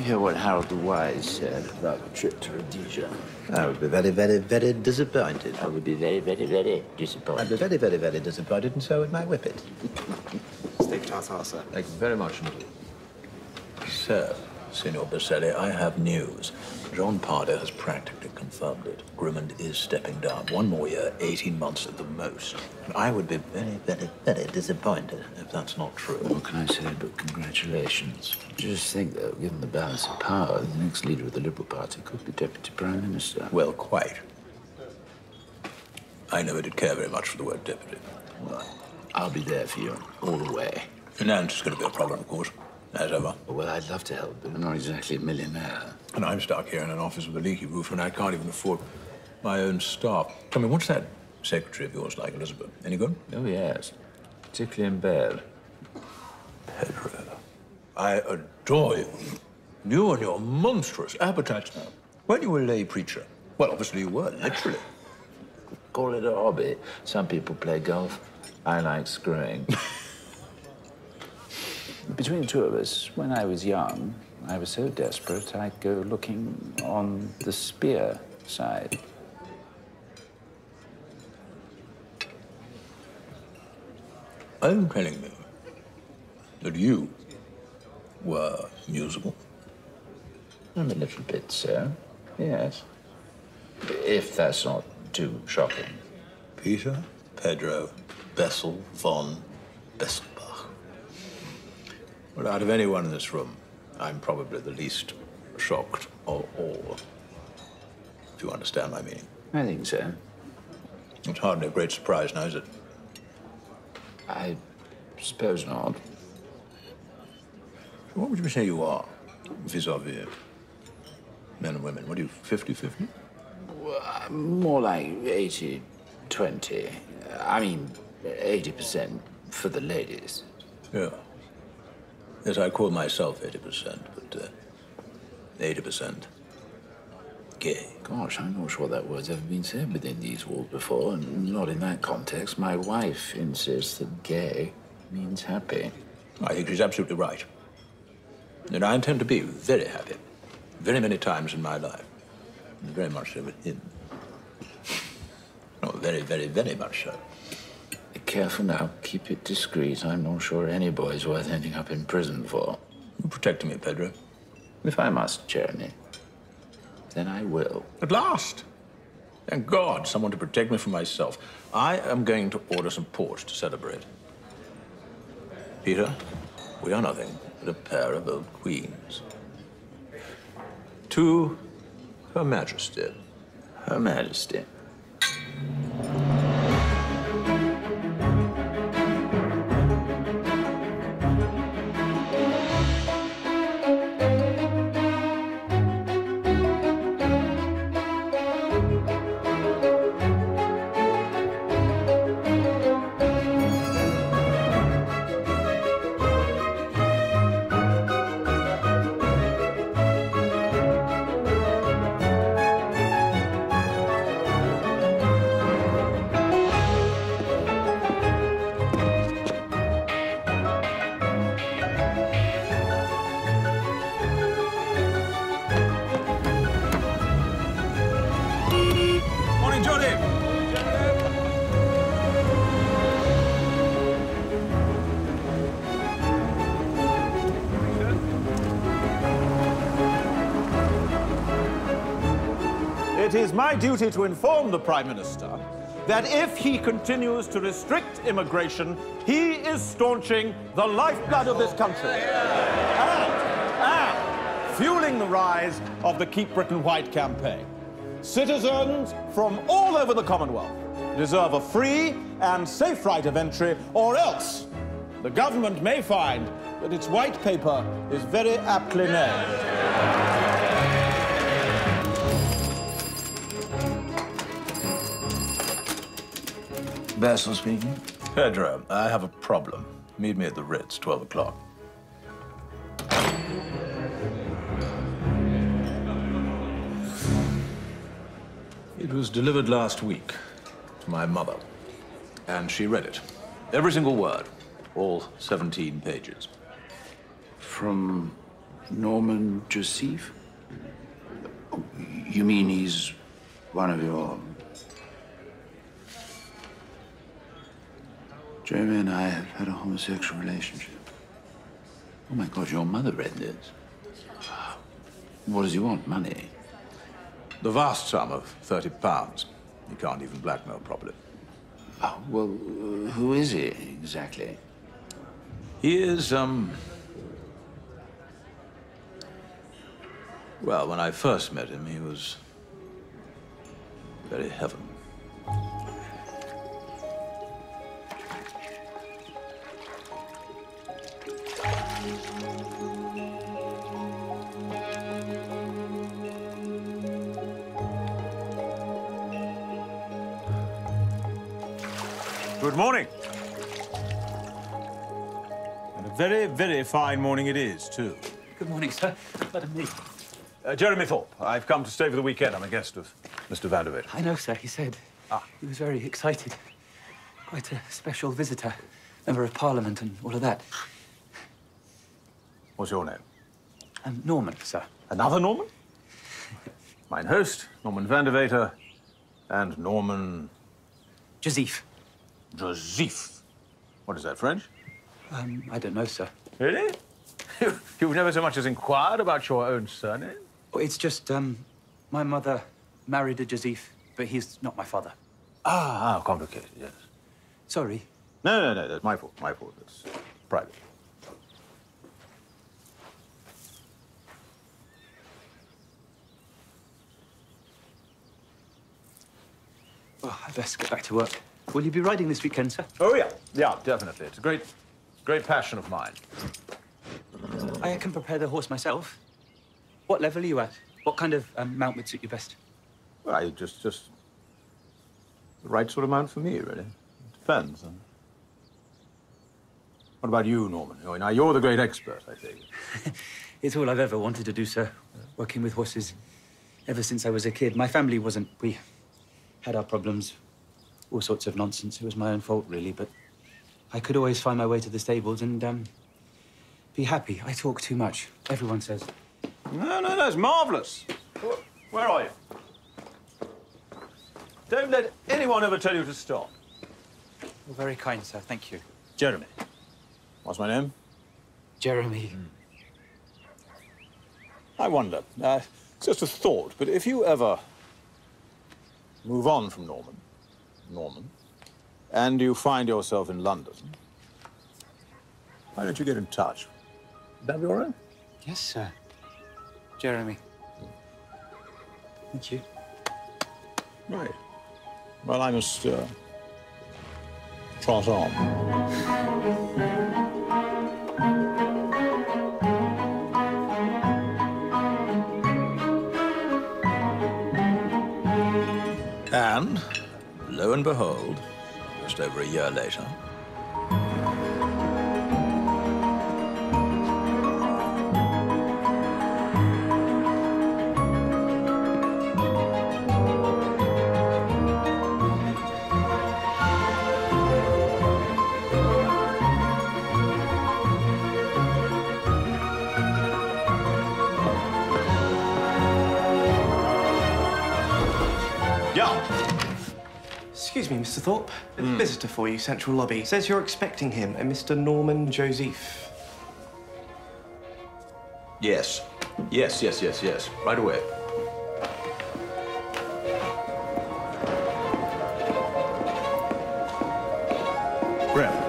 hear what Harold the Wise said about the trip to Rhodesia? I would be very, very, very disappointed. I would be very, very, very disappointed. I'd be very, very, very disappointed, and so would my whippet. Steak tartare, sir. Thank you very much indeed. So, Signor Berselli, I have news. John Pardo has practically confirmed it. Grimond is stepping down. 1 more year, 18 months at the most. And I would be very, very, very disappointed if that's not true. What can I say but congratulations? Just think, though, given the balance of power, the next leader of the Liberal Party could be Deputy Prime Minister. Well, quite. I never did care very much for the word deputy. Well, I'll be there for you all the way. Finance is going to be a problem, of course, as ever. Well, I'd love to help, but I'm not exactly a millionaire. And I'm stuck here in an office with a leaky roof, and I can't even afford my own staff. Tell me, what's that secretary of yours like, Elizabeth? Any good? Oh, yes. Particularly in bed. Pedro, I adore you. You and your monstrous appetites now. Weren't you a lay preacher? Well, obviously you were, literally. Call it a hobby. Some people play golf. I like screwing. Between the two of us, when I was young, I was so desperate I'd go looking on the spear side. Are you telling me that you were musical? I'm a little bit so, yes. If that's not too shocking. Peter, Pedro, Bessel, von Besselbach. Well, out of anyone in this room, I'm probably the least shocked of all. If you understand my meaning. I think so. It's hardly a great surprise now, is it? I suppose not. What would you say you are, vis-a-vis men and women? What are you, 50-50? Well, more like 80-20. I mean, 80% for the ladies. Yeah. Yes, I call myself 80%, but 80% gay. Gosh, I'm not sure that word's ever been said within these walls before, and not in that context. My wife insists that gay means happy. I think she's absolutely right. And I intend to be very happy, very many times in my life. And very much so with him. No, very, very, very much so. Be careful now. Keep it discreet. I'm not sure any boy's worth ending up in prison for. You're protecting me, Pedro. If I must, Jeremy, then I will. At last! Thank God, someone to protect me from myself. I am going to order some port to celebrate. Peter, we are nothing but a pair of old queens. To Her Majesty. Her Majesty. It is my duty to inform the Prime Minister that if he continues to restrict immigration, he is staunching the lifeblood of this country. And fueling the rise of the Keep Britain White campaign. Citizens from all over the Commonwealth deserve a free and safe right of entry, or else the government may find that its white paper is very aptly named. Basil speaking. Pedro, I have a problem. Meet me at the Ritz, 12 o'clock. It was delivered last week to my mother, and she read it. Every single word, all 17 pages. From Norman Joseph? You mean he's one of your... Jeremy and I have had a homosexual relationship. Oh my God, your mother read this. What does he want? Money? The vast sum of £30. He can't even blackmail properly. Oh, well, who is he exactly? He is, well, when I first met him, he was very heavenly. Good morning. And a very, very fine morning it is, too. Good morning, sir. Madam me. Jeremy Thorpe. I've come to stay for the weekend. I'm a guest of Mr. Vanderbilt. I know, sir. He said. Ah. He was very excited. Quite a special visitor. Member of Parliament and all of that. What's your name? Norman, sir. Another Norman? Mine host, Norman Vanderwater, and Norman... Joseph. Joseph. What is that, French? I don't know, sir. Really? You've never so much as inquired about your own surname? Oh, it's just, my mother married a Joseph, but he's not my father. Ah, complicated, yes. Sorry. No, that's my fault, It's private. Oh, I'd best get back to work. Will you be riding this weekend, sir? Oh, yeah. Yeah, definitely. It's a great passion of mine. I can prepare the horse myself. What level are you at? What kind of mount would suit you best? Well, just the right sort of mount for me, really. It depends. What about you, Norman? Now, you're the great expert, I think. It's all I've ever wanted to do, sir. Working with horses ever since I was a kid. My family wasn't. We had our problems, all sorts of nonsense. It was my own fault, really, but I could always find my way to the stables and be happy. I talk too much, everyone says. No, it's marvelous. Where are you? Don't let anyone ever tell you to stop. You're very kind, sir. Thank you. Jeremy. What's my name? Jeremy. I wonder, it's just a thought, but if you ever move on from Norman, and you find yourself in London, why don't you get in touch? Would that be all right? Yes, sir. Jeremy. Thank you. Right. Well, I must trot on. And, lo and behold, just over a year later... Excuse me, Mr. Thorpe. A visitor for you, central lobby. Says you're expecting him, a Mr. Norman Joseph. Yes. Yes. Right away. Graham.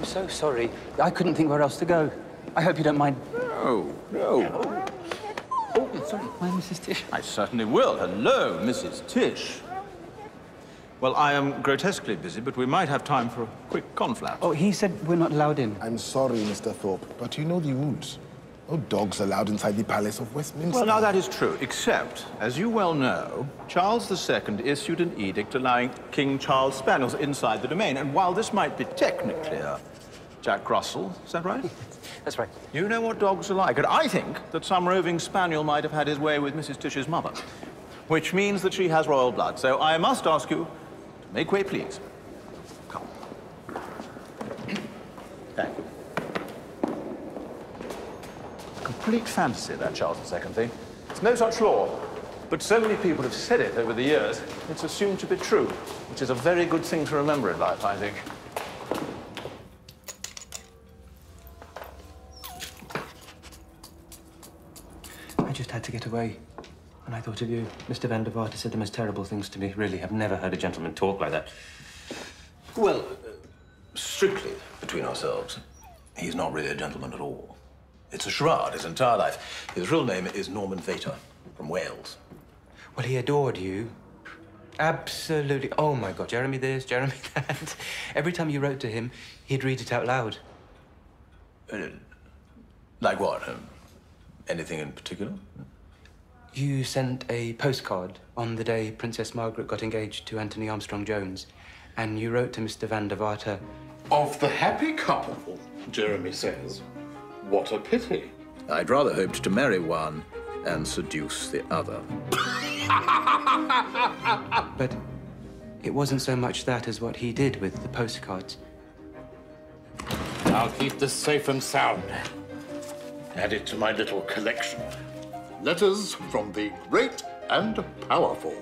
So sorry. I couldn't think where else to go. I hope you don't mind. No. Oh, sorry. My Mrs. Tish. I certainly will. Hello, Mrs. Tish. Well, I am grotesquely busy, but we might have time for a quick conflap. Oh, he said we're not allowed in. I'm sorry, Mr. Thorpe, but you know the rules. No dogs allowed inside the Palace of Westminster. Well, now that is true, except, as you well know, Charles II issued an edict allowing King Charles spaniels inside the domain. And while this might be technically a Jack Russell, is that right? That's right. You know what dogs are like, and I think that some roving spaniel might have had his way with Mrs. Tish's mother, which means that she has royal blood. So I must ask you to make way, please. Come. Thank you. Complete fantasy, that Charles II thing. It's no such law, but so many people have said it over the years, it's assumed to be true, which is a very good thing to remember in life, I think. I just had to get away. And I thought of you. Mr. Van der Vaart said the most terrible things to me. Really, I've never heard a gentleman talk like that. Well, strictly between ourselves, he's not really a gentleman at all. It's a charade his entire life. His real name is Norman Vater, from Wales. Well, he adored you. Absolutely. Oh, my God. Jeremy this, Jeremy that. Every time you wrote to him, he'd read it out loud. Like what? Anything in particular? You sent a postcard on the day Princess Margaret got engaged to Anthony Armstrong-Jones, and you wrote to Mr. Van der Vaart. Of the happy couple, Jeremy says, what a pity. I'd rather hoped to marry one and seduce the other. But it wasn't so much that as what he did with the postcards. I'll keep this safe and sound. Add it to my little collection. Letters from the great and powerful.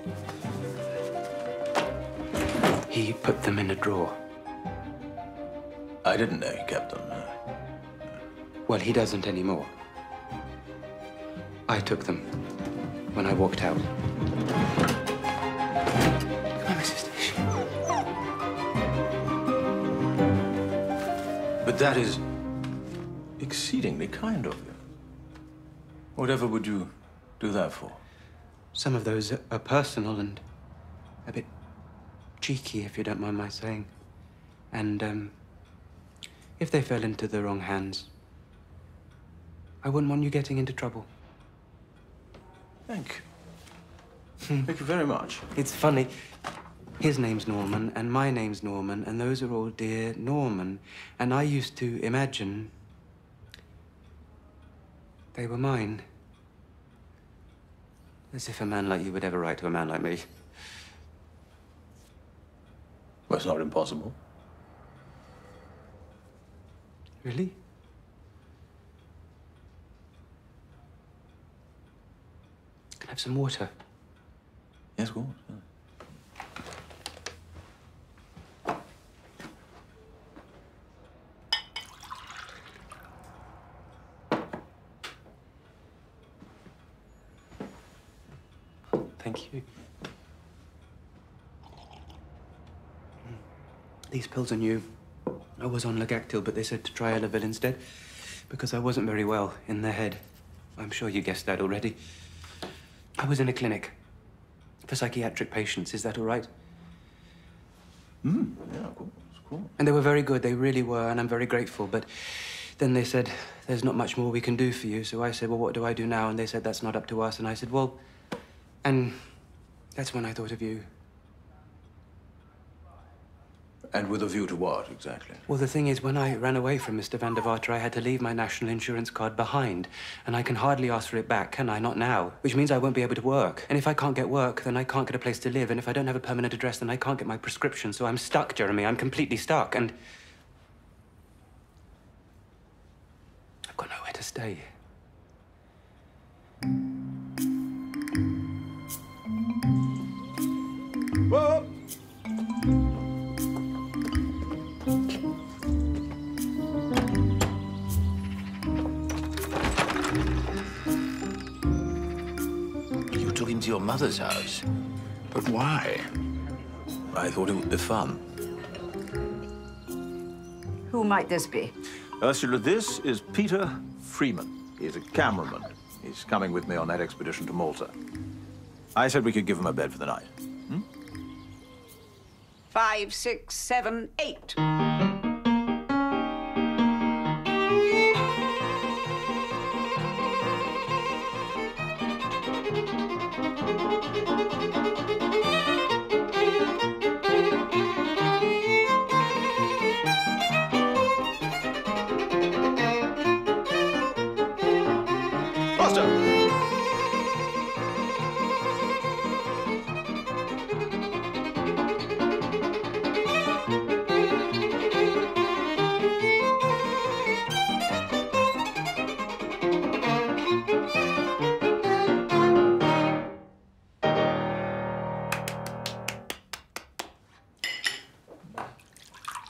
He put them in a drawer. I didn't know he kept them. Well, he doesn't anymore. I took them when I walked out. Come on, Mrs. Tish. But that is exceedingly kind of you. Whatever would you do that for? Some of those are personal and a bit cheeky, if you don't mind my saying. And, if they fell into the wrong hands, I wouldn't want you getting into trouble. Thank you. Thank you very much. It's funny. His name's Norman, and my name's Norman, and those are all dear Norman. And I used to imagine they were mine. As if a man like you would ever write to a man like me. Well, it's not impossible. Really? Can I have some water? Yes, go on. Yeah. Thank you. These pills are new. I was on Lagactil, but they said to try Elavil instead, because I wasn't very well in the head. I'm sure you guessed that already. I was in a clinic for psychiatric patients. Is that all right? Yeah, of course. And they were very good. They really were, and I'm very grateful. But then they said, there's not much more we can do for you. So I said, well, what do I do now? And they said, that's not up to us. And I said, well, and that's when I thought of you. And with a view to what, exactly? Well, the thing is, when I ran away from Mr. Van der Vaart, I had to leave my national insurance card behind. And I can hardly ask for it back, can I? Not now. Which means I won't be able to work. And if I can't get work, then I can't get a place to live. And if I don't have a permanent address, then I can't get my prescription. So I'm stuck, Jeremy. I'm completely stuck. And I've got nowhere to stay. Whoa! You took him to your mother's house. But why? I thought it would be fun. Who might this be? Ursula, this is Peter Freeman. He's a cameraman. He's coming with me on that expedition to Malta. I said we could give him a bed for the night. 5, 6, 7, 8. Faster!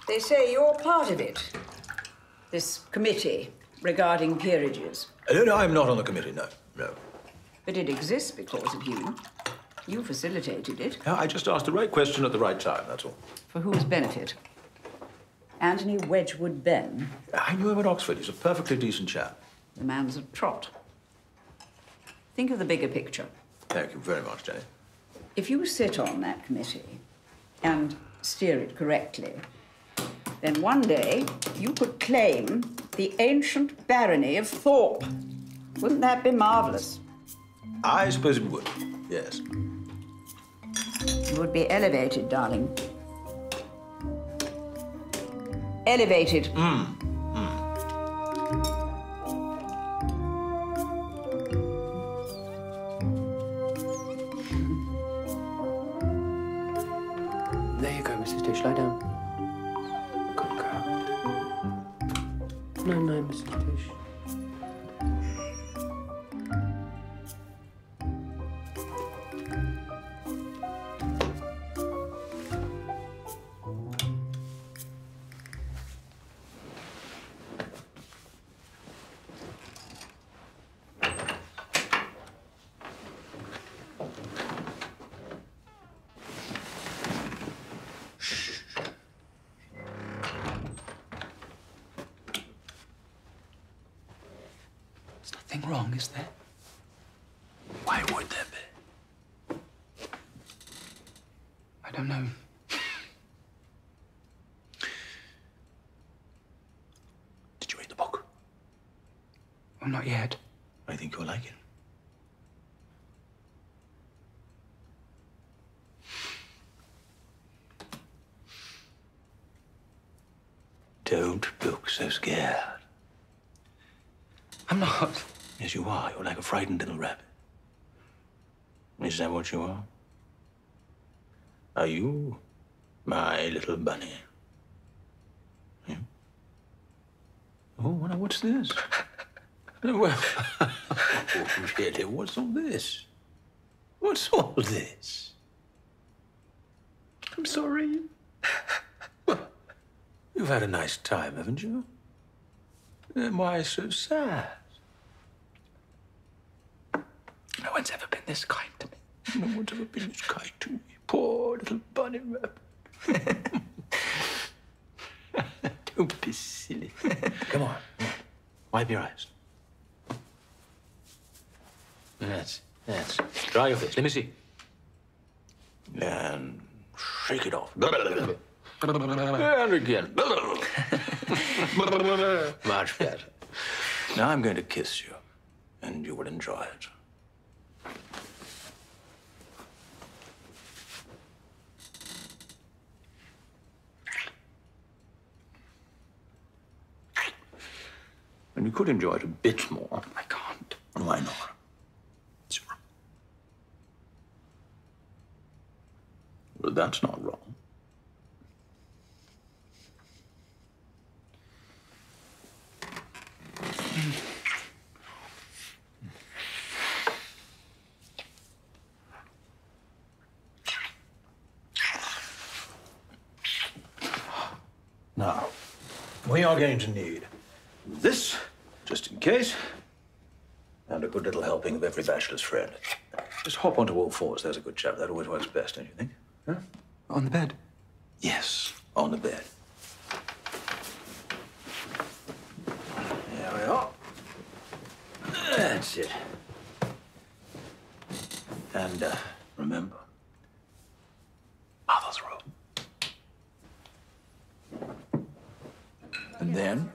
They say you're part of it. This committee regarding peerages. No, I'm not on the committee, no. But it exists because of you. You facilitated it. No, I just asked the right question at the right time, that's all. For whose benefit? Anthony Wedgwood Benn. I knew him at Oxford. He's a perfectly decent chap. The man's a trot. Think of the bigger picture. Thank you very much, Jenny. If you sit on that committee and steer it correctly, then one day you could claim the ancient barony of Thorpe. Wouldn't that be marvelous? I suppose it would, yes. You would be elevated, darling. Elevated. There you go, Mrs. Tish. Lie down. Good girl. No, Mrs. Tish. Nothing wrong, is there? Why would there be? I don't know. Did you read the book? Well, not yet. I think you'll like it. Don't look so scared. I'm not. Yes, you are. You're like a frightened little rabbit. Is that what you are? Are you my little bunny? Yeah. Oh, what's this? Well, really, what's all this? What's all this? I'm sorry. Well, you've had a nice time, haven't you? Then why so sad? No one's ever been this kind to me. No one's ever been this kind to me. Poor little bunny rabbit. Don't be silly. Come on. Wipe your eyes. That's. Dry your face. Let me see. And shake it off. And again. Much better. Now I'm going to kiss you, and you will enjoy it. And you could enjoy it a bit more. I can't. Why not? It's wrong. Well, that's not wrong. Now, we are going to need this, just in case, and a good little helping of every bachelor's friend. Just hop onto all fours. There's a good chap. That always works best, don't you think? Huh? On the bed? Yes, on the bed. There we are. That's it. And remember, mother's room. And then?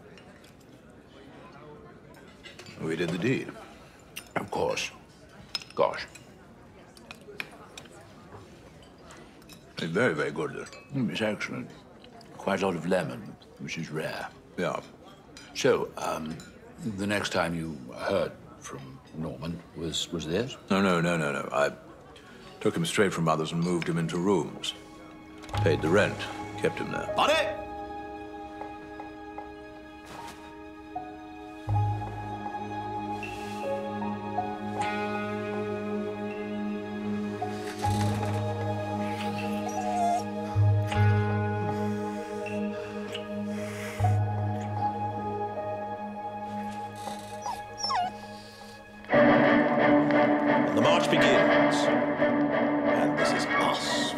We did the deed. Of course. Gosh. It's very, very good. It's excellent. Quite a lot of lemon, which is rare. Yeah. So, the next time you hurt from Norman was theirs? No. I took him straight from others and moved him into rooms. Paid the rent, kept him there. Buddy! The march begins. And this is us.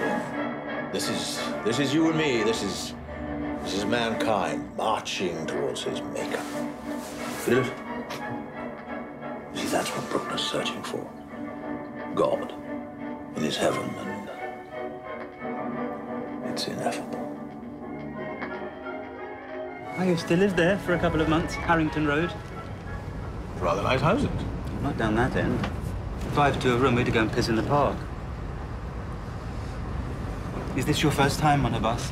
This is you and me. This is mankind marching towards his maker. Feel it? You see, that's what Bruckner's searching for. God in his heaven, and it's ineffable. I used to live there for a couple of months, Harrington Road. Rather nice, how's it? Not down that end. Drive to a room, we had to go and piss in the park. Is this your first time on a bus?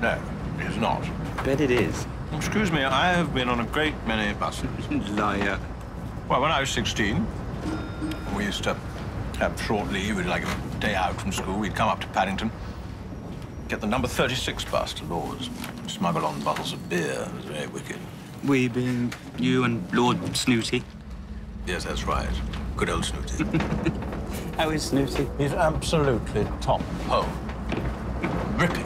No, it's not. Bet it is. Excuse me, I have been on a great many buses. Liar. Well, when I was 16, we used to have short leave. It was like a day out from school. We'd come up to Paddington, get the number 36 bus to Lord's, smuggle on bottles of beer. It was very wicked. We being you and Lord Snooty. Yes, that's right. Good old Snooty. How is Snooty? He's absolutely top hole. Ripping.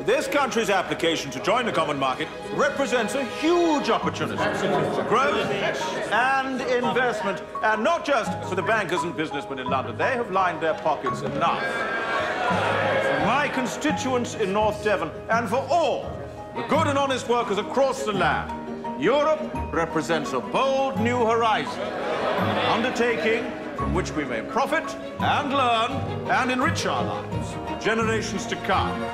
This country's application to join the common market represents a huge opportunity for growth and investment, and not just for the bankers and businessmen in London. They have lined their pockets enough. For my constituents in North Devon, and for all the good and honest workers across the land, Europe represents a bold new horizon, an undertaking from which we may profit and learn and enrich our lives for generations to come.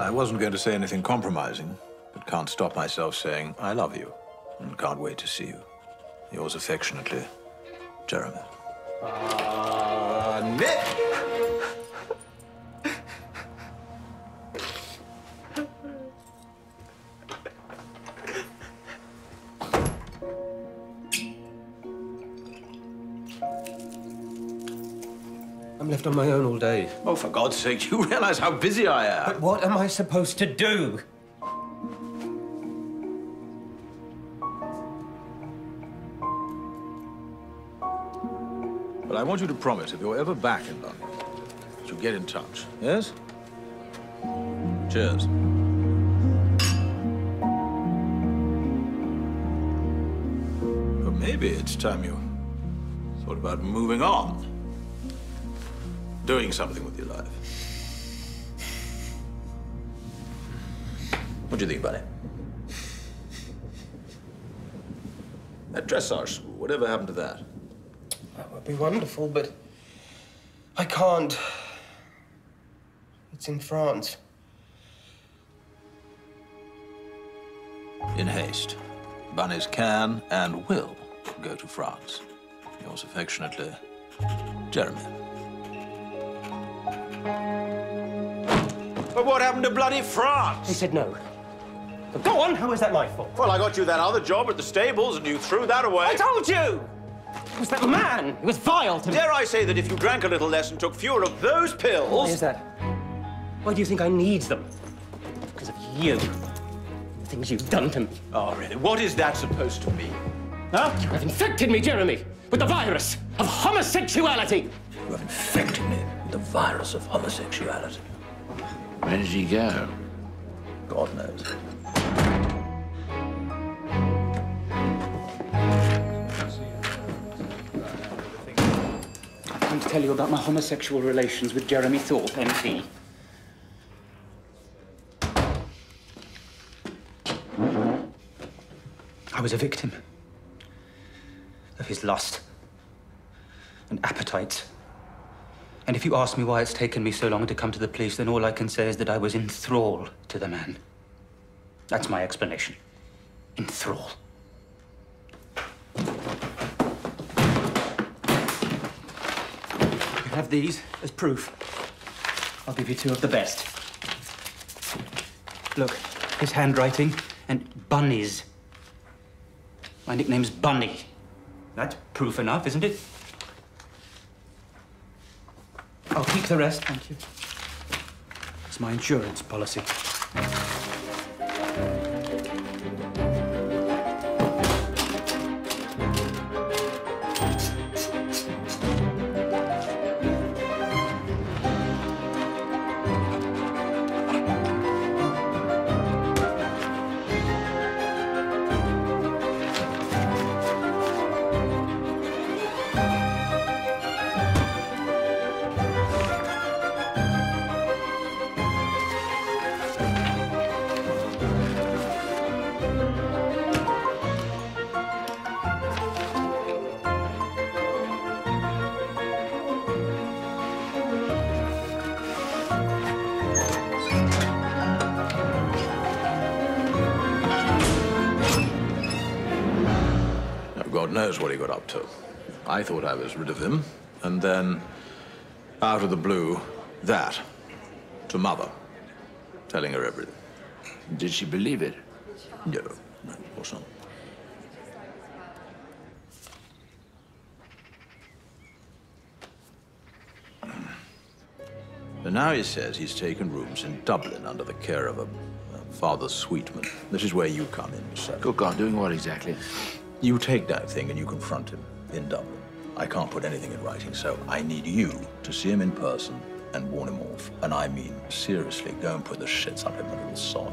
I wasn't going to say anything compromising, but can't stop myself saying, I love you, and can't wait to see you. Yours affectionately, Jeremy. Nick! I'm left on my own all day. Oh, for God's sake, you realize how busy I am. But what am I supposed to do? But I want you to promise, if you're ever back in London, that you'll get in touch, yes? Cheers. But maybe it's time you thought about moving on. Doing something with your life. What do you think, buddy? That dressage school, whatever happened to that? That would be wonderful, but I can't. It's in France. In haste. Bunnies can and will go to France. Yours affectionately, Jeremy. But what happened to bloody He France? said no. But go on, how is that my fault? Well, I got you that other job at the stables, and you threw that away. I told you! It was that man. It was vile to me. Dare I say that if you drank a little less and took fewer of those pills... Why is that? Why do you think I need them? Because of you. The things you've done to me. Oh, really? What is that supposed to mean? Huh? You have infected me, Jeremy, with the virus of homosexuality. You have infected me with the virus of homosexuality. Where did he go? God knows. I'm going to tell you about my homosexual relations with Jeremy Thorpe, MP. I was a victim of his lust and appetite. And if you ask me why it's taken me so long to come to the police, then all I can say is that I was in thrall to the man. That's my explanation. in thrall. You can have these as proof. I'll give you 2 of the best. Look, his handwriting and Bunny's. My nickname's Bunny. That's proof enough, isn't it? I'll keep the rest, thank you. It's my insurance policy. God knows what he got up to. I thought I was rid of him, and then, out of the blue, that. To Mother. Telling her everything. Did she believe it? No, of course not. And now he says he's taken rooms in Dublin under the care of a Father Sweetman. This is where you come in, sir. Good God, doing what exactly? You take that thing and you confront him in Dublin. I can't put anything in writing, so I need you to see him in person and warn him off. And I mean, seriously, go and put the shits up him, the little sod.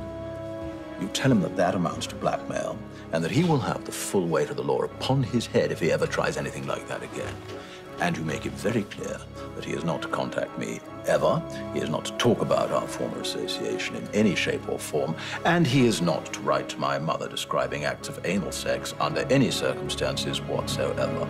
You tell him that that amounts to blackmail, and that he will have the full weight of the law upon his head if he ever tries anything like that again. And you make it very clear that he is not to contact me ever, he is not to talk about our former association in any shape or form, and he is not to write to my mother describing acts of anal sex under any circumstances whatsoever.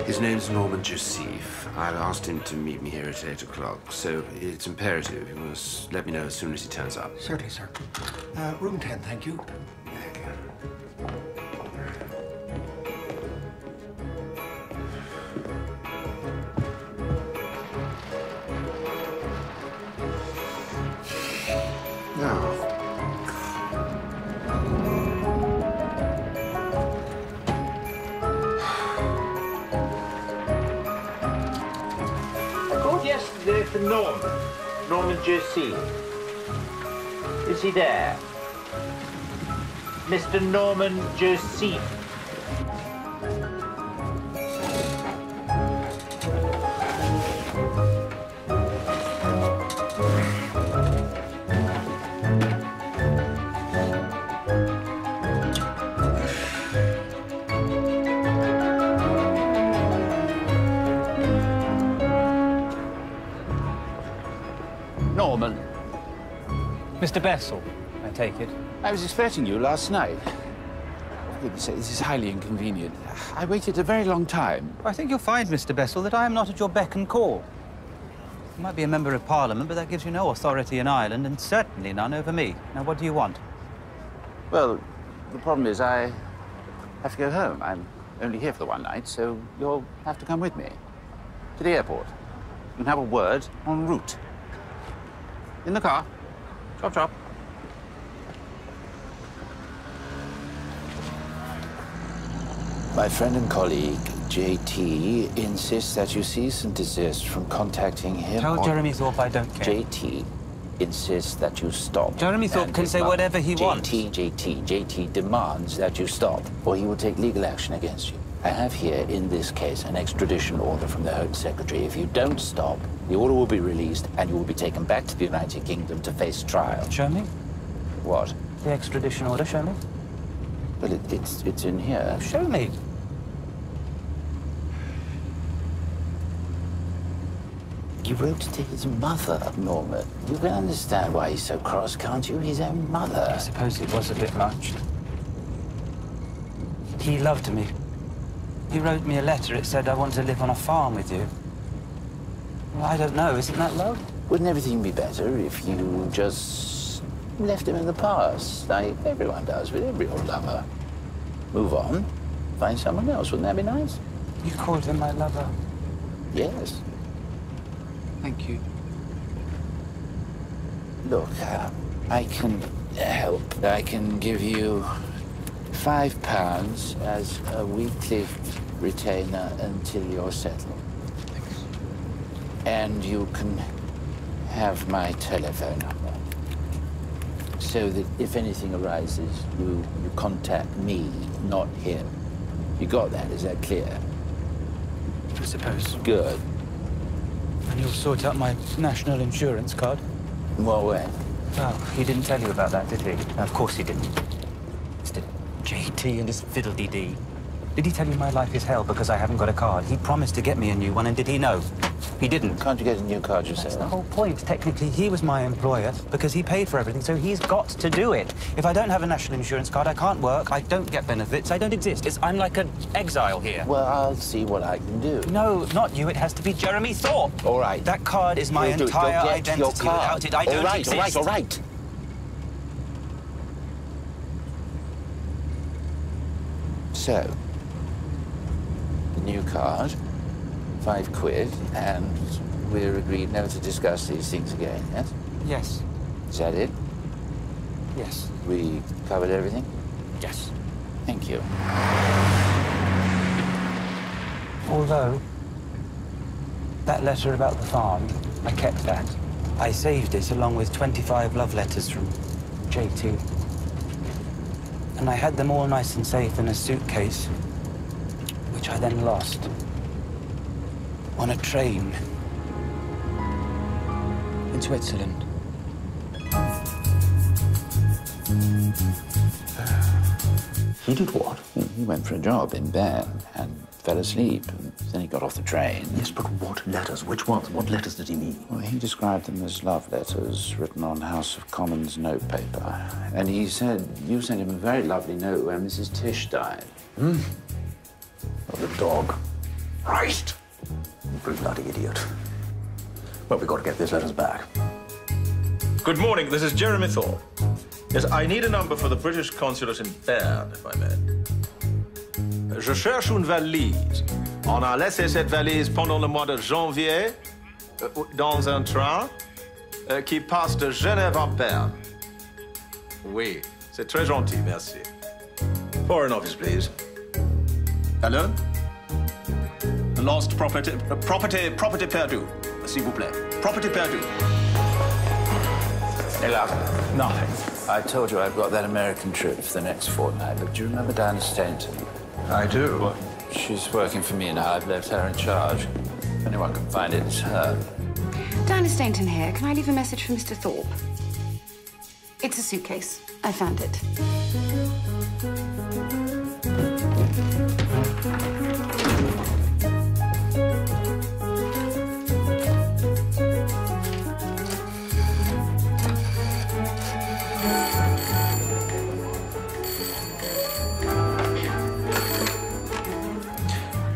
His name's Norman Joseph. I've asked him to meet me here at 8 o'clock, so it's imperative. You must let me know as soon as he turns up. Certainly, sir. Room 10, thank you. Now, Yesterday for Norman Joseph. Is he there? Mr. Norman Joseph. Norman. Mr. Bessel, I take it. I was expecting you last night. For goodness sake, this is highly inconvenient. I waited a very long time. I think you'll find, Mr. Bessel, that I am not at your beck and call. You might be a member of Parliament, but that gives you no authority in Ireland, and certainly none over me. Now, what do you want? Well, the problem is I have to go home. I'm only here for the one night, so you'll have to come with me to the airport. You can have a word en route. In the car. Chop, chop. My friend and colleague, JT, insists that you cease and desist from contacting him. Tell Jeremy Thorpe I don't care. JT insists that you stop. Jeremy Thorpe can say whatever he wants. JT demands that you stop, or he will take legal action against you. I have here, in this case, an extradition order from the Home Secretary. If you don't stop, the order will be released and you will be taken back to the United Kingdom to face trial. Show me. What? The extradition order, show me. Well, it's in here. Show me. He wrote to his mother, Norman. You can understand why he's so cross, can't you? His own mother. I suppose it was a bit much. He loved me. He wrote me a letter. It said, I want to live on a farm with you. Well, I don't know. Isn't that love? Wouldn't everything be better if you just left him in the past, like everyone does with every old lover? Move on, find someone else. Wouldn't that be nice? You called him my lover? Yes. Thank you. Look, I can help. I can give you £5 as a weekly retainer until you're settled. Thanks. And you can have my telephone number, so that if anything arises, you contact me, not him. You got that? Is that clear? I suppose. Good. And you'll sort out my national insurance card? In what way? Well, he didn't tell you about that, did he? Of course he didn't. Mr. JT and his fiddle-dee-dee. Did he tell you my life is hell because I haven't got a card? He promised to get me a new one, and did he know? He didn't. Can't you get a new card yourself? That's the whole point. Technically, he was my employer because he paid for everything, so he's got to do it. If I don't have a national insurance card, I can't work, I don't get benefits, I don't exist. I'm like an exile here. Well, I'll see what I can do. No, not you. It has to be Jeremy Thorpe. All right. That card is my entire identity. Without it, I don't exist. All right. So, the new card, £5, and we're agreed never to discuss these things again, yes? Yes. Is that it? Yes. We covered everything? Yes. Thank you. Although, that letter about the farm, I kept that. I saved it along with 25 love letters from JT. And I had them all nice and safe in a suitcase, which I then lost on a train in Switzerland. He did what? He went for a job in Bern and fell asleep. And then he got off the train. Yes, but what letters? Which ones? What letters did he mean? Well, he described them as love letters written on House of Commons notepaper. And he said you sent him a very lovely note where Mrs. Tish died. Hmm? Oh, the dog. Christ! You bloody idiot. Well, we've got to get these letters back. Good morning, this is Jeremy Thorpe. Yes, I need a number for the British consulate in Bern, if I may. Je cherche une valise. On a laissé cette valise pendant le mois de janvier dans un train qui passe de Genève à Berne. Oui, c'est très gentil, merci. Foreign Office, please. Hello? Lost property, property perdu, s'il vous plaît. Property perdu. Hey, love. Nothing. I told you I've got that American trip for the next fortnight, but do you remember Diana Stainton? I do. Well, she's working for me now. I've left her in charge. If anyone can find it, it's her. Diana Stainton here. Can I leave a message for Mr. Thorpe? It's a suitcase. I found it.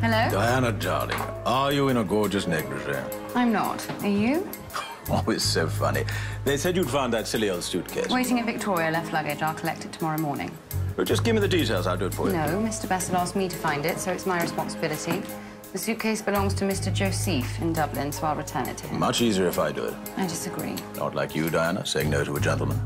Hello? Diana, darling, are you in a gorgeous negligee? I'm not. Are you? Oh, it's so funny. They said you'd found that silly old suitcase. Waiting at Victoria, left luggage. I'll collect it tomorrow morning. Well, just give me the details, I'll do it for you. No, Mr. Bassett asked me to find it, so it's my responsibility. The suitcase belongs to Mr. Joseph in Dublin, so I'll return it to him. Much easier if I do it. I disagree. Not like you, Diana, saying no to a gentleman.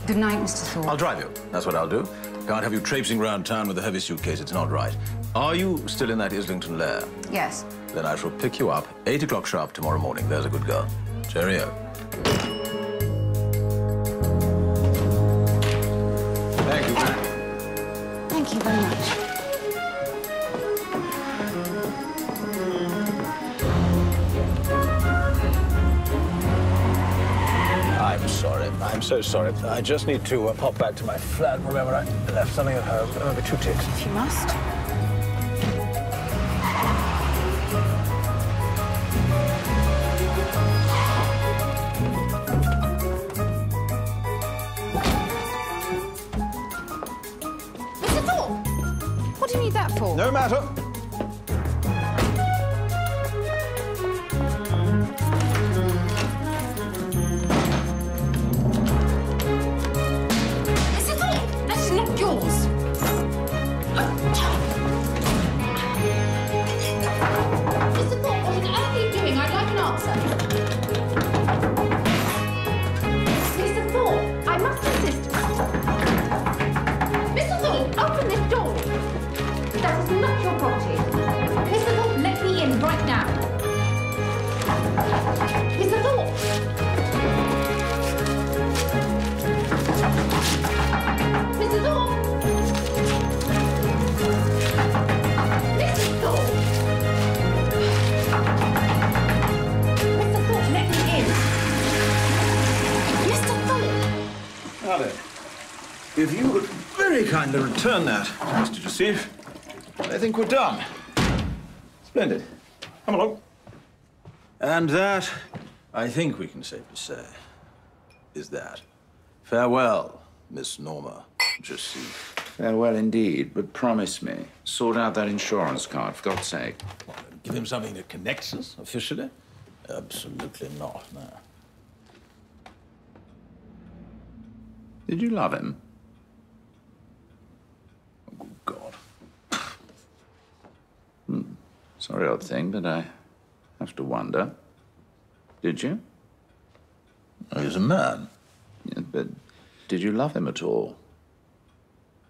Good night, Mr. Thorpe. I'll drive you. That's what I'll do. Can't have you traipsing around town with a heavy suitcase. It's not right. Are you still in that Islington lair? Yes. Then I shall pick you up 8 o'clock sharp tomorrow morning. There's a good girl. Cheerio. Thank you, man. Thank you very much. I'm so sorry. I just need to pop back to my flat. Remember, I left something at home. Remember, 2 ticks. If you must. Mr. Thorpe! What do you need that for? No matter. Mr. Thorpe! That is not yours. Mr. Thorpe, what on earth are you doing? I'd like an answer. Mr. Thorpe, I must insist. Mr. Thorpe, open this door. That is not your property. Mr. Thorpe, let me in right now. Mr. Thorpe! Mr. Thorpe! Mr. Thorpe! Mr. Thorpe, let me in. Mr. Thorpe! Now then, if you would very kindly return that, Mr. Joseph, I think we're done. Splendid. Come along. And that, I think we can safely say, is that. Farewell, Miss Norma Joseph. Farewell indeed, but promise me, sort out that insurance card, for God's sake. Give him something that connects us officially? Absolutely not, no. Did you love him? Oh, God. Sorry, odd thing, but I have to wonder. Did you? He's a man. Yeah, but did you love him at all?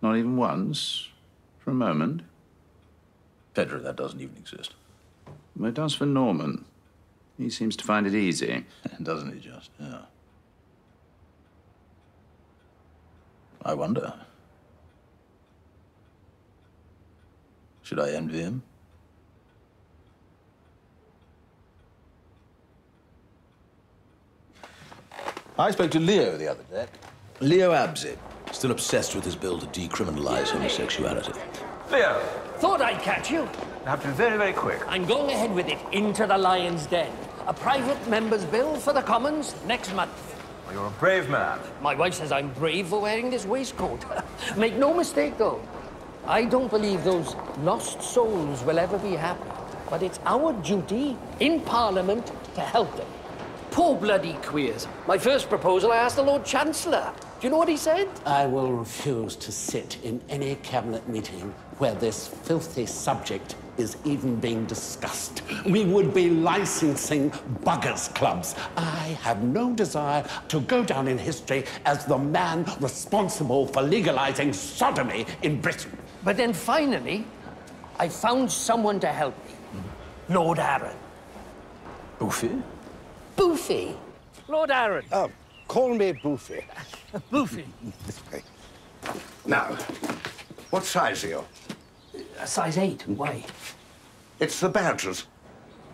Not even once? For a moment? Pedro, that doesn't even exist. Well, it does for Norman. He seems to find it easy. Doesn't he just? Yeah. I wonder. Should I envy him? I spoke to Leo the other day. Leo Absey, still obsessed with his bill to decriminalize homosexuality. Leo, thought I'd catch you. I have to be very, very quick. I'm going ahead with it, Into the Lion's Den. A private member's bill for the Commons next month. Well, you're a brave man. My wife says I'm brave for wearing this waistcoat. Make no mistake, though. I don't believe those lost souls will ever be happy. But it's our duty in Parliament to help them. Poor bloody queers. My first proposal, I asked the Lord Chancellor. Do you know what he said? I will refuse to sit in any cabinet meeting where this filthy subject is even being discussed. We would be licensing buggers clubs. I have no desire to go down in history as the man responsible for legalizing sodomy in Britain. But then finally, I found someone to help me. Lord Arran. Boofy? Boofy? Lord Arran. Oh, call me Boofy. Boofy. This way. Now, what size are you? A size 8. Why? It's the badgers.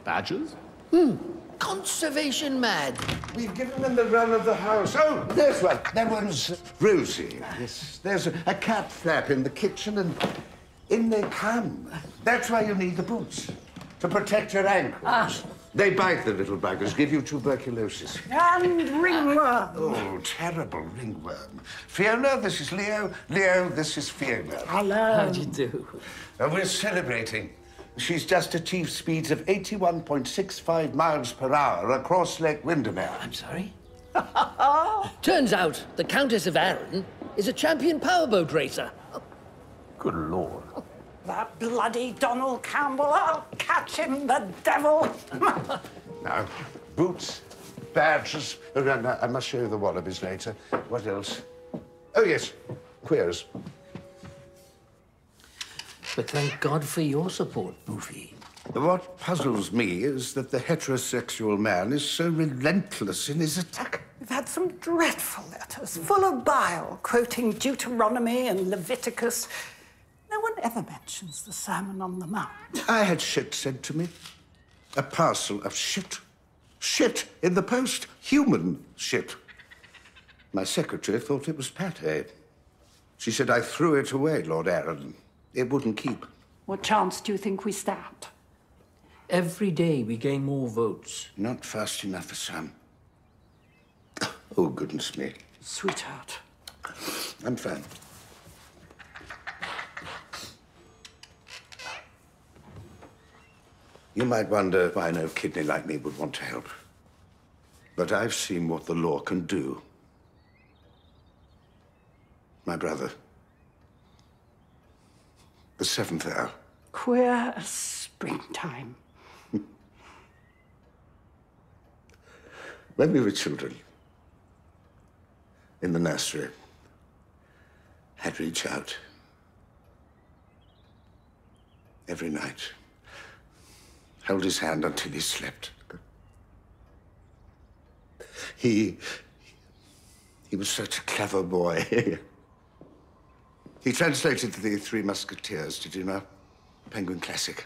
Badgers? Conservation mad. We've given them the run of the house. Oh, there's one. That one's Rosie. Yes, there's a cat flap in the kitchen, and in they come. That's why you need the boots, to protect your ankles. They bite, the little buggers, give you tuberculosis. And ringworm. Oh, terrible ringworm. Fiona, this is Leo. Leo, this is Fiona. Hello. How do you do? And we're celebrating. She's just achieved speeds of 81.65 miles per hour across Lake Windermere. I'm sorry? Turns out the Countess of Arran is a champion powerboat racer. Good Lord. That bloody Donald Campbell. I'll catch him, the devil. Now, boots, badges. Oh, no, I must show you the wallabies later. What else? Oh, yes, queers. But thank God for your support, Boofy. What puzzles me is that the heterosexual man is so relentless in his attack. We've had some dreadful letters, full of bile, quoting Deuteronomy and Leviticus. No one ever mentions the Sermon on the Mount. I had shit sent to me. A parcel of shit. Shit in the post. Human shit. My secretary thought it was pate. She said I threw it away, Lord Arran. It wouldn't keep. What chance do you think we stand? Every day we gain more votes. Not fast enough for some. Oh, goodness me. Sweetheart. I'm fine. You might wonder why no kidney like me would want to help. But I've seen what the law can do. My brother. The seventh hour. Queer as springtime. When we were children, in the nursery, I'd reach out every night, held his hand until he slept. He was such a clever boy. He translated the Three Musketeers, did you know? Penguin Classic.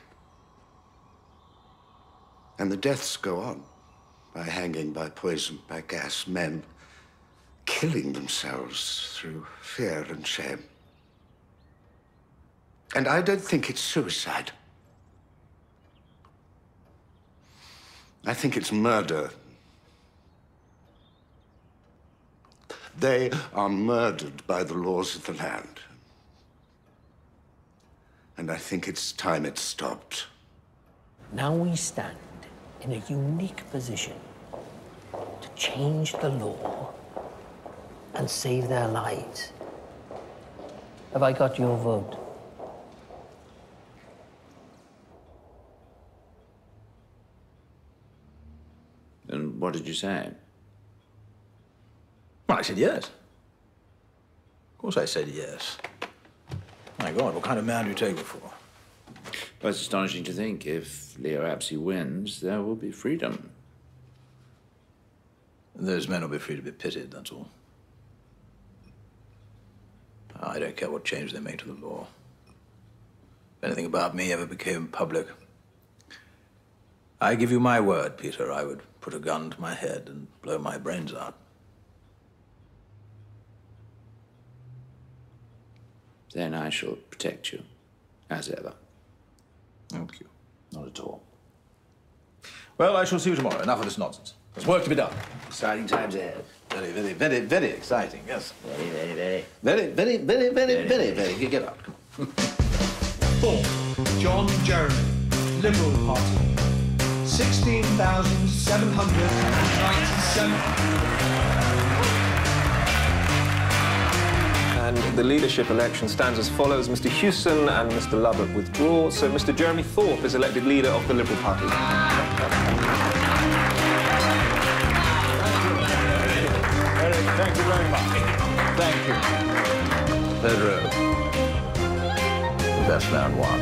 And the deaths go on. By hanging, by poison, by gas, men killing themselves through fear and shame. And I don't think it's suicide. I think it's murder. They are murdered by the laws of the land. And I think it's time it stopped. Now we stand in a unique position to change the law and save their lives. Have I got your vote? And what did you say? Well, I said yes. Of course I said yes. My God, what kind of man do you take me for? Well, it's astonishing to think if Leo Apsey wins, there will be freedom. Those men will be free to be pitied, that's all. I don't care what change they make to the law. If anything about me ever became public, I give you my word, Peter, I would put a gun to my head and blow my brains out. Then I shall protect you, as ever. Thank you. Not at all. Well, I shall see you tomorrow. Enough of this nonsense. There's work to be done. Exciting times ahead. Very, very, very, very exciting, yes. Very, very, very. Very, very, very, very, very, very. Get up. 4. John Jeremy, Liberal Party. 16,797. And the leadership election stands as follows. Mr. Hewson and Mr. Lubbock withdraw. So Mr. Jeremy Thorpe is elected leader of the Liberal Party. Eric, thank you very much. Thank you. Pedro. The best man won.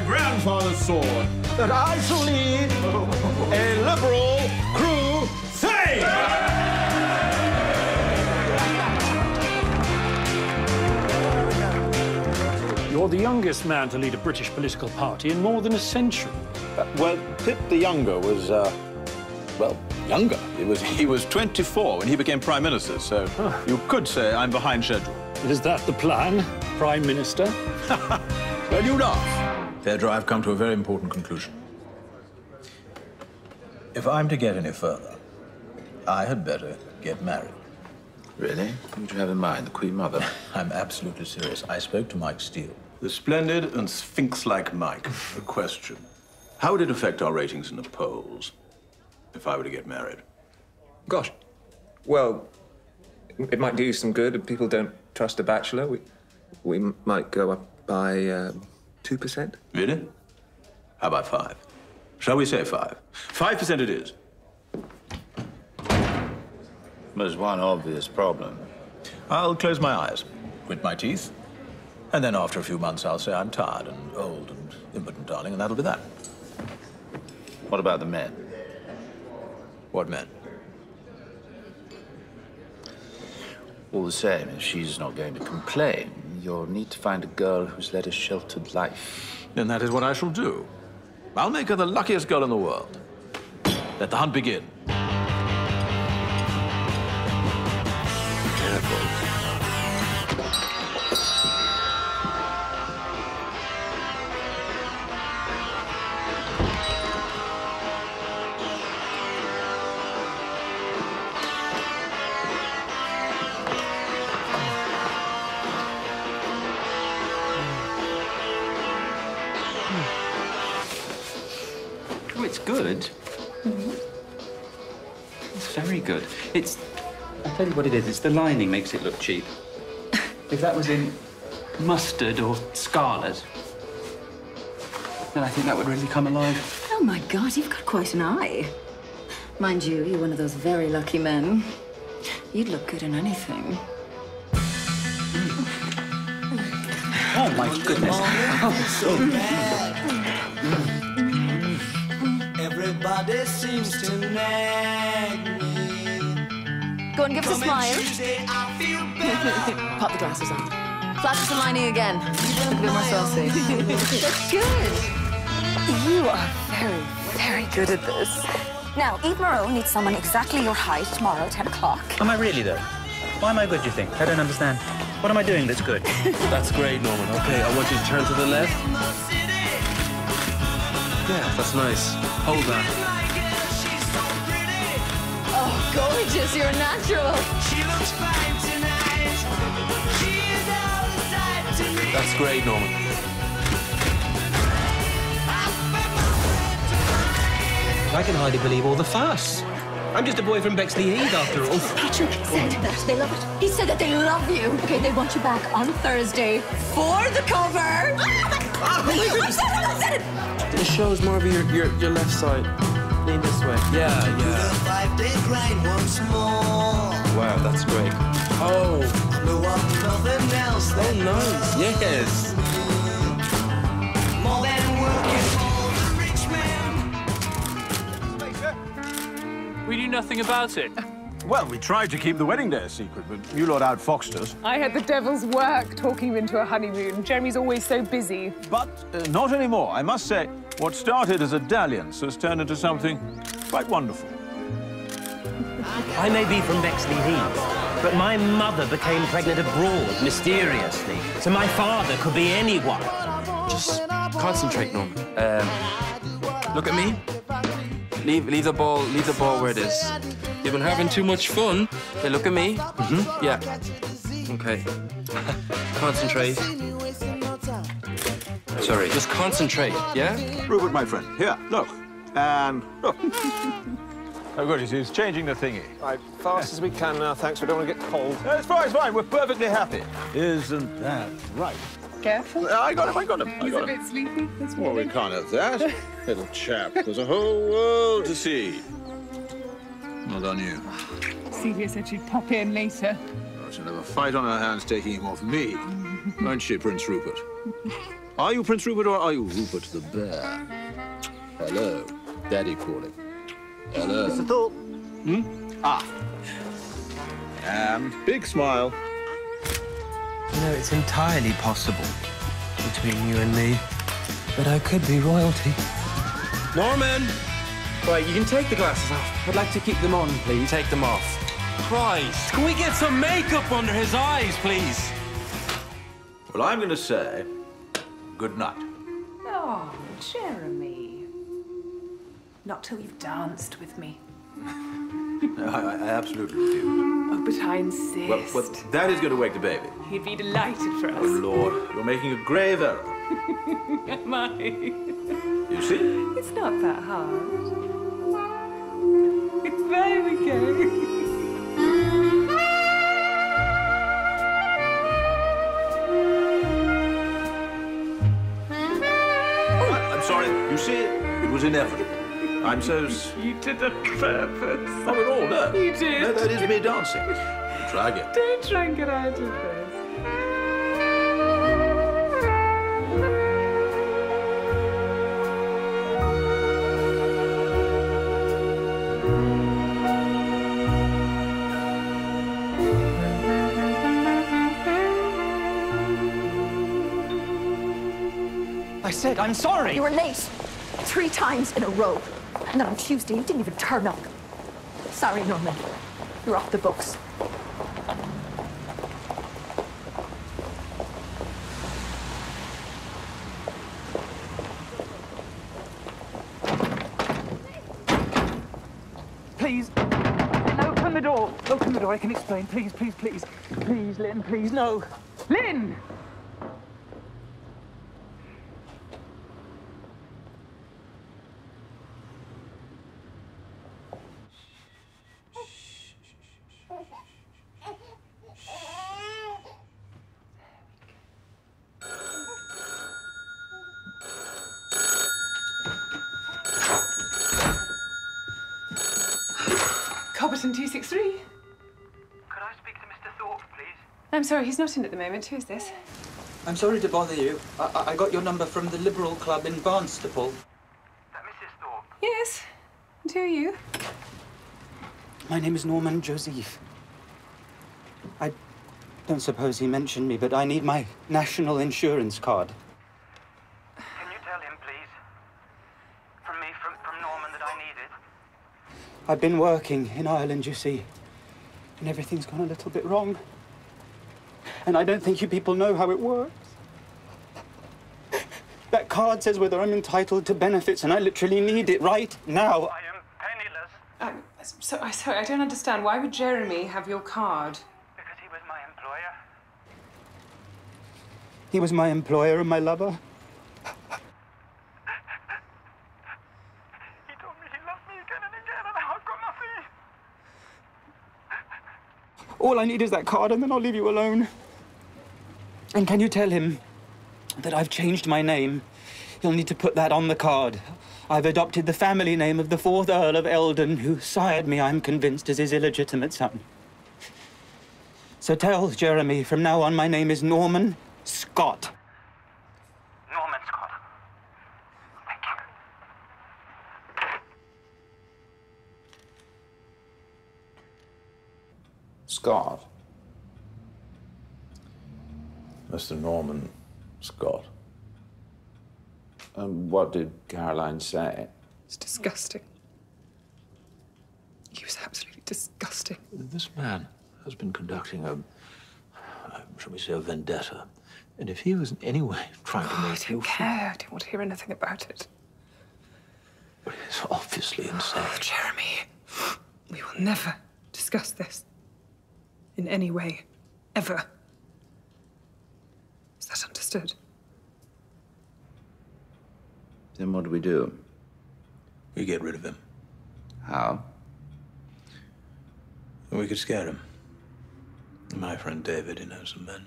Grandfather's sword that I shall lead a liberal crusade. You're the youngest man to lead a British political party in more than a century. Well, Pitt the Younger was, well, younger. He was 24 when he became Prime Minister, so you could say I'm behind schedule. Is that the plan, Prime Minister? Well, you laugh. Pedro, I've come to a very important conclusion. If I'm to get any further, I had better get married. Really? Who do you have in mind? The Queen Mother? I'm absolutely serious. I spoke to Mike Steele. The splendid and sphinx-like Mike. A question. How would it affect our ratings in the polls if I were to get married? Gosh. Well, it might do you some good. If people don't trust a bachelor, we might go up by 2%. Really? How about 5? Shall we say 5? 5% it is. There's one obvious problem. I'll close my eyes, grit my teeth, and then after a few months I'll say I'm tired and old and impotent, darling, and that'll be that. What about the men? What men? All the same, if she's not going to complain, you'll need to find a girl who's led a sheltered life. Then that is what I shall do. I'll make her the luckiest girl in the world. Let the hunt begin. Careful. Oh, it's good. It's very good. It's... I'll tell you what it is. It's the lining makes it look cheap. If that was in mustard or scarlet, then I think that would really come alive. Oh, my God, you've got quite an eye. Mind you, you're one of those very lucky men. You'd look good in anything. Oh, my goodness. Everybody seems to nag me. Go and give us a smile. Pop the glasses on. Flash us the lining again. Look a bit more saucy. That's good. You are very, very good at this. Now, Eve Moreau needs someone exactly your height tomorrow, 10 o'clock. Am I really, though? Why am I good, do you think? I don't understand. What am I doing that's good? That's great, Norman. Okay, I want you to turn to the left. Yeah, that's nice. Hold that. Oh, gorgeous. You're a natural. That's great, Norman. I can hardly believe all the fuss. I'm just a boy from Bexley Heath, after all. Patrick said that they love it. He said that they love you. Okay, they want you back on Thursday for the cover. I said it! It shows more of your left side. Lean this way. Yeah. Wow, that's great. Oh. Oh, nice. Yes. More than working for the rich man. We knew nothing about it. Well, we tried to keep the wedding day a secret, but you lot outfoxed us. I had the devil's work talking him into a honeymoon. Jeremy's always so busy. But not anymore. I must say, what started as a dalliance has turned into something quite wonderful. I may be from Bexley Heath, but my mother became pregnant abroad, mysteriously. So my father could be anyone. Just concentrate, Norman. Look at me. Leave the ball where it is. You've been having too much fun. Okay, look at me. Yeah. Okay. Concentrate. Sorry, just concentrate, yeah? Rupert, my friend, here, look. And look. Oh, good, he's changing the thingy. Right, fast as we can now, thanks. We don't want to get cold. It's fine. We're perfectly happy. Isn't that right? Careful. I got him. He's a bit sleepy. Well, we can't have that. Little chap, there's a whole world to see. Not on you. Celia said she'd pop in later. Oh, she'll have a fight on her hands taking him off me. Won't she, Prince Rupert? Are you Prince Rupert or are you Rupert the Bear? Hello. Daddy calling. Hello. Mr. Thorpe. Ah. And big smile. You know, it's entirely possible between you and me that I could be royalty. Norman! Right, you can take the glasses off. I'd like to keep them on, please. Take them off. Christ! Can we get some makeup under his eyes, please? Well, I'm going to say good night. Oh, Jeremy. Not till you've danced with me. No, I absolutely refuse. Oh, but I insist. Well, that is going to wake the baby. He'd be delighted for us. Oh, Lord, you're making a grave error. Am I? You see? It's not that hard. There we go. I'm sorry. You see, it was inevitable. I'm so... You did it on purpose. Not at all, no. You did. No, that is me dancing. Try again. Don't try and get out of this. I said I'm sorry. You were late 3 times in a row. And then on Tuesday, you didn't even turn up. Sorry, Norman. You're off the books. Please. Open the door. Open the door. I can explain. Please, please, please. Please, Lynn, please, no. Lynn! Cobberton 263. Could I speak to Mr. Thorpe, please? I'm sorry, he's not in at the moment. Who is this? I'm sorry to bother you. I got your number from the Liberal Club in Barnstaple. Yes. And who are you? My name is Norman Joseph. I don't suppose he mentioned me, but I need my national insurance card. Can you tell him, please? From me, from Norman, that I need it? I've been working in Ireland, you see, and everything's gone a little bit wrong. And I don't think you people know how it works. That card says whether I'm entitled to benefits, and I literally need it right now. I am penniless. Sorry, I don't understand. Why would Jeremy have your card? Because he was my employer. He was my employer and my lover. He told me he loved me again and again, and now I've got nothing. All I need is that card, and then I'll leave you alone. And can you tell him that I've changed my name? He'll need to put that on the card. I've adopted the family name of the 4th Earl of Eldon, who sired me, I'm convinced, as his illegitimate son. So tell Jeremy, from now on, my name is Norman Scott. Norman Scott. Thank you. Scott. Mr. Norman Scott. What did Caroline say? It's disgusting. He was absolutely disgusting. This man has been conducting shall we say, a vendetta. And if he was in any way trying to make you... I don't care. I don't want to hear anything about it. But it's obviously insane. Oh, Jeremy, we will never discuss this in any way, ever. Is that understood? Then what do we do? We get rid of him. How? We could scare him. My friend David, he knows some men.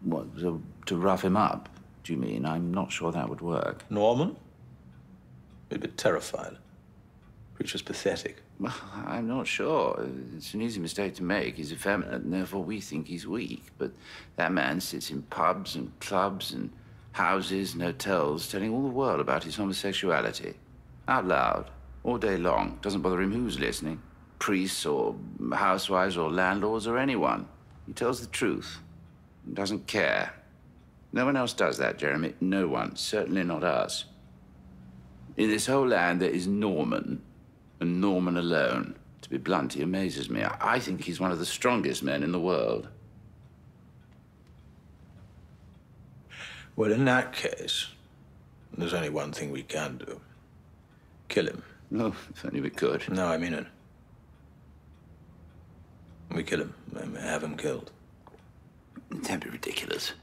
What, to rough him up, do you mean? I'm not sure that would work. Norman? He'd be terrified. Creature's pathetic. Well, I'm not sure. It's an easy mistake to make. He's effeminate, and therefore we think he's weak. But that man sits in pubs and clubs and houses and hotels, telling all the world about his homosexuality. Out loud, all day long. Doesn't bother him who's listening. Priests or housewives or landlords or anyone. He tells the truth. He doesn't care. No one else does that, Jeremy. No one. Certainly not us. In this whole land, there is Norman, and Norman alone. To be blunt, he amazes me. I think he's one of the strongest men in the world. Well, in that case, there's only one thing we can do. Kill him. No, if only we could. No, I mean it. We kill him. We have him killed. Don't be ridiculous.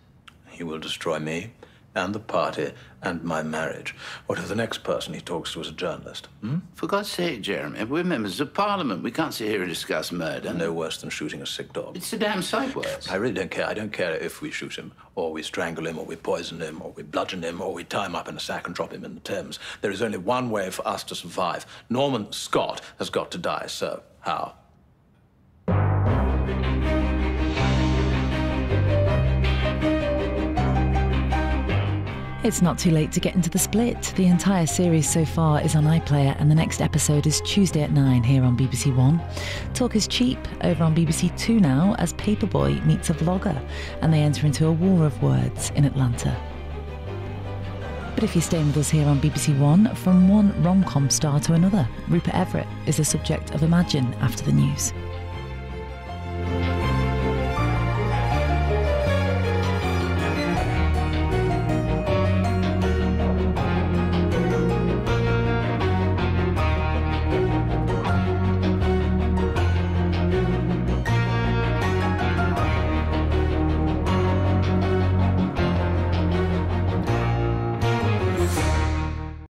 He will destroy me, and the party, and my marriage. What if the next person he talks to is a journalist? For God's sake, Jeremy, we're members of Parliament. We can't sit here and discuss murder. No worse than shooting a sick dog. It's a damn sight worse. I really don't care. I don't care if we shoot him, or we strangle him, or we poison him, or we bludgeon him, or we tie him up in a sack and drop him in the Thames. There is only one way for us to survive. Norman Scott has got to die, so how? It's not too late to get into The Split. The entire series so far is on iPlayer, and the next episode is Tuesday at 9 here on BBC One. Talk is cheap over on BBC Two now as Paperboy meets a vlogger, and they enter into a war of words in Atlanta. But if you're staying with us here on BBC One, from one rom-com star to another, Rupert Everett is the subject of Imagine after the news.